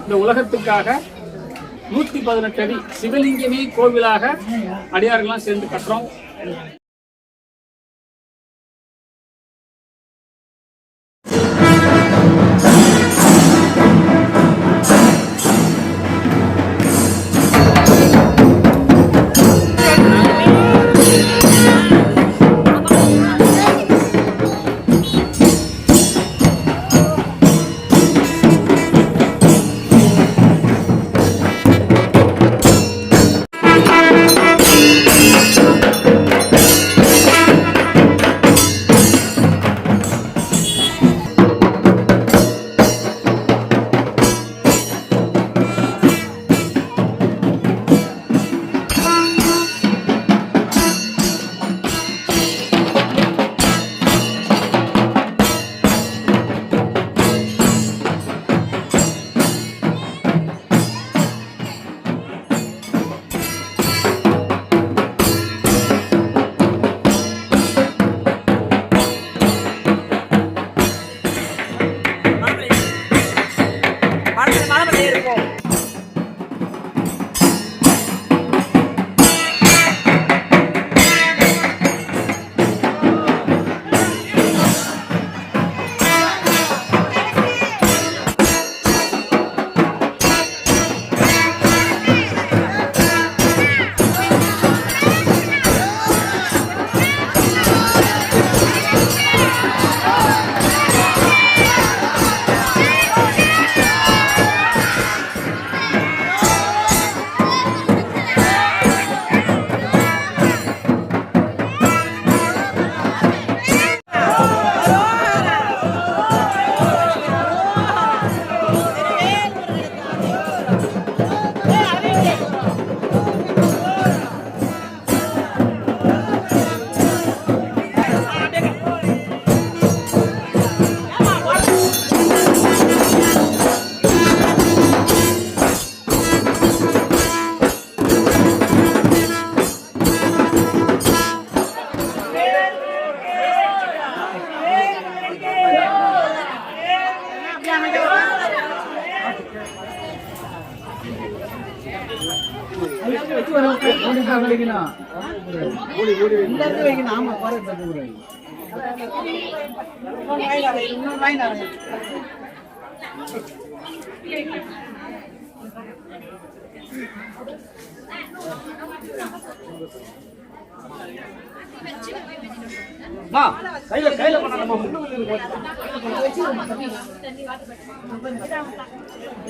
இந்த உலகத்துக்காக 118 அடி சிவலிங்கமே கோவிலாக அடியார்கள்லாம் சேர்ந்து கட்டுறோம்.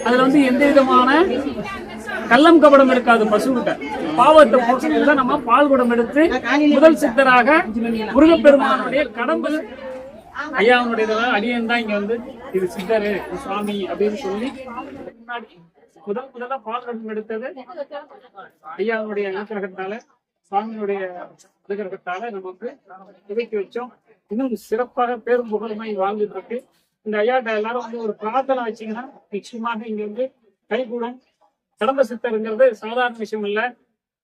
அதுல வந்து எந்த விதமான கள்ளம் கபடம் இருக்காது. பசுகிட்ட பாவத்தை போக்குறதுல நம்ம பால் குடம் எடுத்து முதல் சித்தராக முருகப்பெருமானுடைய கடம்பு ஐயாவுடைய அடியன் தான் இங்க வந்து இது சித்தரு சுவாமி அப்படின்னு சொல்லி முன்னாடி முதல்ல பால் குடம் எடுத்தது ஐயாவுடைய அனுகிரகத்தால சுவாமியுடைய அனுகிரகத்தால நமக்கு துவக்கி வச்சோம். இன்னும் சிறப்பாக பேரும் புகழுமாய் வாழ்ந்துட்டு இருக்கு. இந்த ஐயாட்ட எல்லாரும் வந்து ஒரு பிரார்த்தனை வச்சீங்கன்னா நிச்சயமாக இங்க வந்து கைகூடும். கடம்ப சித்தருங்கிறது சாதாரண விஷயம் இல்ல.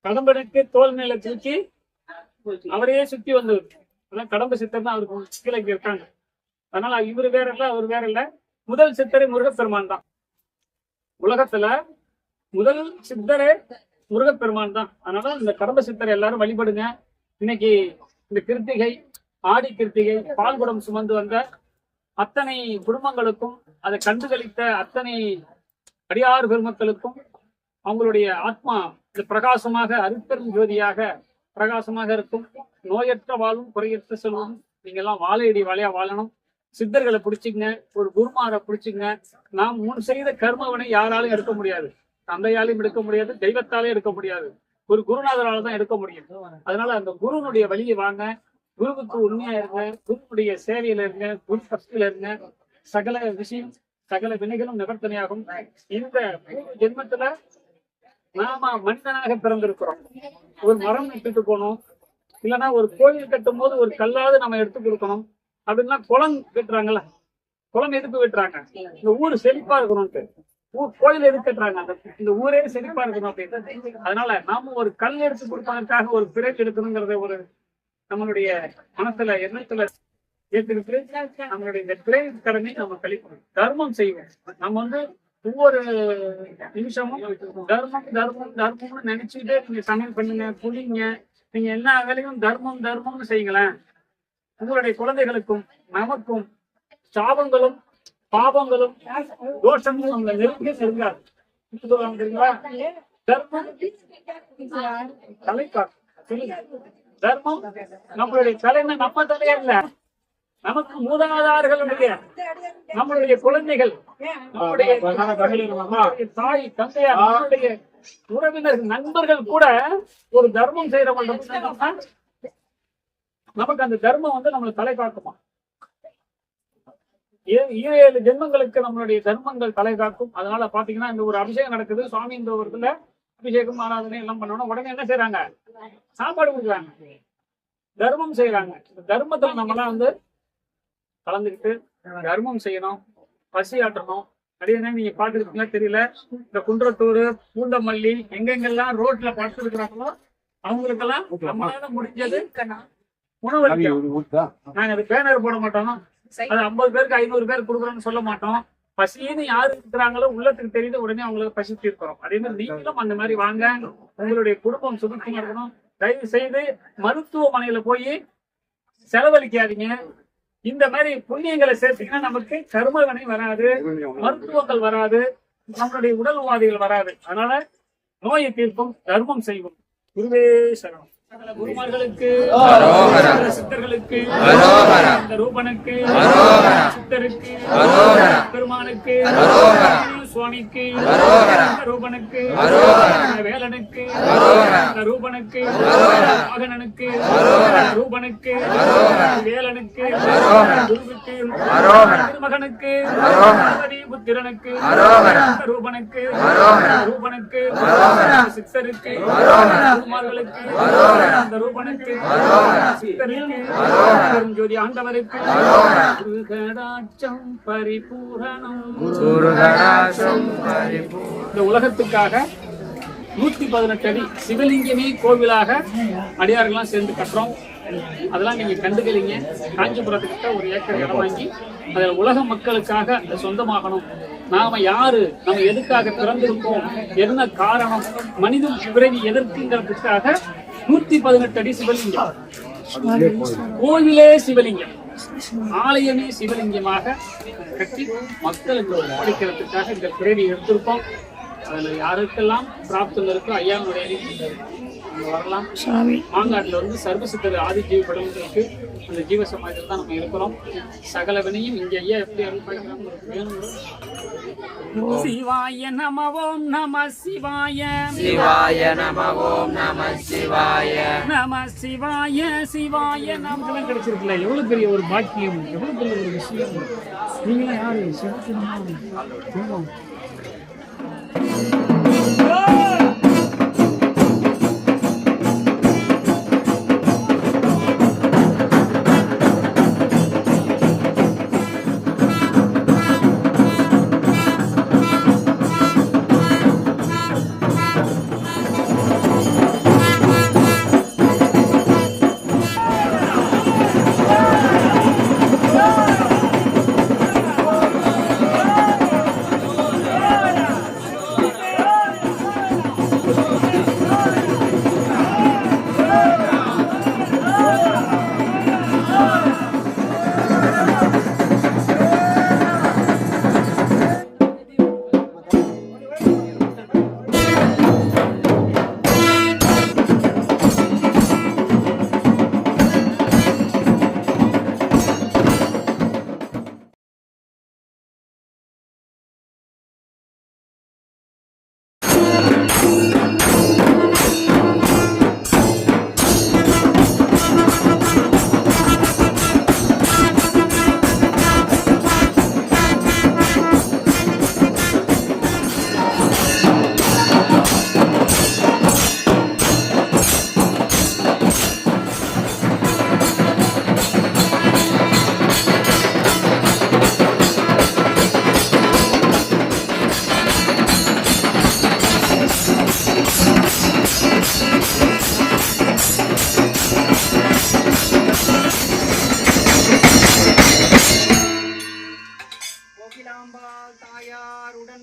கடம்பனுக்கு தோல் மேல தூக்கி அவரையே சுத்தி வந்தவர். அதான் கடம்ப சித்தர் தான் அவருக்கு கீழே இருக்காங்க. அதனால இவரு வேற இல்ல, அவர் வேற இல்ல. முதல் சித்தரே முருகப்பெருமான் தான். உலகத்துல முதல் சித்தரே முருகப்பெருமான் தான். அதனால இந்த கடம்ப சித்தரை எல்லாரும் வழிபடுங்க. இன்னைக்கு இந்த கிருத்திகை, ஆடி கிருத்திகை, பால்குடம் சுமந்து வந்த அத்தனை குடும்பங்களுக்கும், அதை கண்டுகளித்த அத்தனை அடியார் பெருமக்களுக்கும் அவங்களுடைய ஆத்மா இந்த பிரகாசமாக அருட்பெரும் ஜோதியாக பிரகாசமாக இருக்கும். நோயற்ற வாழும் குறையற்ற செல்வம். நீங்க எல்லாம் வாழையடி வாழையா வாழணும். சித்தர்களை பிடிச்சிங்க, ஒரு குருமாரை பிடிச்சிங்க. நாம் முன் செய்த கர்மவனை யாராலும் எடுக்க முடியாது. தந்தையாலையும் எடுக்க முடியாது, தெய்வத்தாலே எடுக்க முடியாது. ஒரு குருநாதரால தான் எடுக்க முடியும். அதனால அந்த குருனுடைய வழியை வாங்க. குருவுக்கு உண்மையா இருங்க, குருவுடைய சேவையில இருங்க, குரு பக்தியில இருங்க. சகல விஷயம், சகல வினைகளும் நிவர்த்தனையாகும். இந்த ஜென்மத்துல நாம மனிதனாக பிறந்திருக்கிறோம். ஒரு மரம் நட்டுட்டு போகணும், இல்லைன்னா ஒரு கோயில் கட்டும் போது ஒரு கல்லாவது நம்ம எடுத்து கொடுக்கணும். அப்படின்னா குளம் வெட்டுறாங்கல்ல, குளம் எதுக்கு வெட்டுறாங்க? இந்த ஊர் செழிப்பா இருக்கணும்ட்டு. கோயில் எதுக்கு கட்டுறாங்க? இந்த ஊரே செழிப்பா இருக்கணும் அப்படின்னு. அதனால நாம ஒரு கல் எடுத்து கொடுப்பதற்காக ஒரு பிறகு எடுக்கணுங்கிறத ஒரு நம்மளுடைய மனசுல எண்ணத்துல ஏற்றிருக்கு. நம்மளுடைய இந்த பிறகு கடனை நம்ம கழிக்கணும். தர்மம் செய்வோம். நம்ம வந்து ஒவ்வொரு நிமிஷமும் தர்மம் தர்மம் தர்மம்னு நினைச்சுக்கிட்டே நீங்க சமையல் பண்ணுங்க, குளிங்க, நீங்க எல்லா வேலையும் தர்மம் தர்மம்னு செய்யுங்களேன். உங்களுடைய குழந்தைகளுக்கும் நமக்கும் சாபங்களும் பாவங்களும் தோஷங்களும் நம்மளை நெருங்காது. தெரியுங்களா? தர்மம் தலை காக்கும். தர்மம் நம்மளுடைய தலைமை, நம்ம தலையா இல்ல, நமக்கு மூதாதார்களுடைய, நம்மளுடைய குழந்தைகள், நம்முடைய தாய் தந்தையார், நம்மளுடைய உறவினர்கள், நண்பர்கள் கூட ஒரு தர்மம் செய்யறவங்க நமக்கு அந்த தர்மம் நம்மளை தலை காக்குமா. 7 ஜென்மங்களுக்கு நம்மளுடைய தர்மங்கள் தலை காக்கும். அதனால பாத்தீங்கன்னா இந்த ஒரு அபிஷேகம் நடக்குது, சுவாமி இந்த ஒரு இடத்துல அபிஷேகம் ஆராதனை எல்லாம் பண்ணணும். உடனே என்ன செய்யறாங்க? சாப்பாடு கொடுக்குறாங்க, தர்மம் செய்யறாங்க. இந்த தர்மத்துல நம்மலாம் கலந்துக்கிட்டு தர்மம் செய்யணும், பசி ஆட்டணும். அப்படியே நீங்க பாத்துருக்கீங்களா தெரியல, இந்த குன்றத்தூர், பூந்தமல்லி எங்கெங்கெல்லாம் ரோட்ல படுத்து இருக்கிறாங்களோ அவங்களுக்கெல்லாம் நம்மளால முடிஞ்சது உணவு. நாங்க அது பேனர் போட மாட்டோம், அது 50 பேருக்கு 500 பேர் கொடுக்குறோம்னு சொல்ல மாட்டோம். பசின்னு யாரு இருக்கிறாங்களோ உள்ளத்துக்கு தெரியுது, உடனே அவங்களுக்கு பசி தீர்க்கிறோம். அதே மாதிரி நீங்களும் அந்த மாதிரி வாங்க, உங்களுடைய குடும்பம் சுத்தமா இருக்கணும். தயவு செய்து மருத்துவமனையில போய் செலவழிக்காதீங்க. இந்த மாதிரி புண்ணியங்களை சேர்த்தீங்கன்னா நமக்கு கர்மவினை வராது, மருத்துவங்கள் வராது, நம்மளுடைய உடல் உபாதைகள் வராது. அதனால நோயை தீர்ப்போம், தர்மம் செய்வோம். குருவே சரணம். குருமார்களுக்கு, சித்தர்களுக்கு, ரூபனுக்கு, சித்தருக்கு, பெருமானுக்கு, சுவாமிக்கு, ரூபனுக்கு, வேலனுக்கு, ரூபனுக்கு, மகனனுக்கு, ரூபனுக்கு, வேலனுக்கு, குருவுக்கு, மகனுக்கு, புத்திரனுக்கு, ரூபனுக்கு, ரூபனுக்கு, சித்தருக்கு, குருமார்களுக்கு, ரூபனுக்கு, சித்தருக்கு, ஜோதி ஆண்டவருக்கு பரிபூரணம். இந்த உலகத்துக்காக 118 அடி சிவலிங்கமே கோவிலாக அடியார்கள்லாம் சேர்ந்து கட்டுறோம். அதெல்லாம் நீங்க கண்டுக்கலீங்க. காஞ்சிபுரத்துக்கிட்ட ஒரு ஏக்கர் இடம் வாங்கி அதுல உலக மக்களுக்காக அது சொந்தமாகணும். நாம யாரு, நம்ம எதுக்காக பிறந்திருக்கோம், என்ன காரணம், மனித பிறவி எதற்குங்கிறதுக்காக 118 அடி சிவலிங்கம், கோவிலே சிவலிங்கம், ஆலயமே சிவலிங்கமாக கட்டி மக்களுக்கு படிக்கிறதுக்காக இந்த பிறவி எடுத்திருக்கோம். அதுல யாருக்கெல்லாம் பிராப்தம் இருக்கோ ஐயாவுடைய வரலாம். மாங்காட்டுல சர்வசித்தர் ஆதிஜீவி படம் இருக்கு. அந்த ஜீவ சமாஜத்தில் தான் நம்ம இருக்கிறோம். சகல வினையும் இங்க ஐயா எப்படி சிவாய நம ஓம் நம சிவாய, சிவாய நம ஓம் நம சிவாய, நம சிவாய, சிவாய நமக்கெல்லாம் கிடைச்சிருக்குல்ல. எவ்வளவு பெரிய ஒரு பாக்கியம், எவ்வளவு பெரிய ஒரு விஷயம். நீங்களாம் யாரு? சிவத்திரம்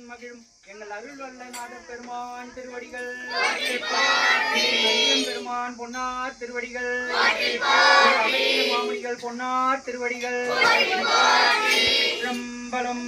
மகிழும் எங்கள் அருள் வல்ல நாத பெருமான் திருவடிகள் பெருமான் பொன்னார் திருவடிகள் மாமணிகள் பொன்னார் திருவடிகள் ரம்பலம்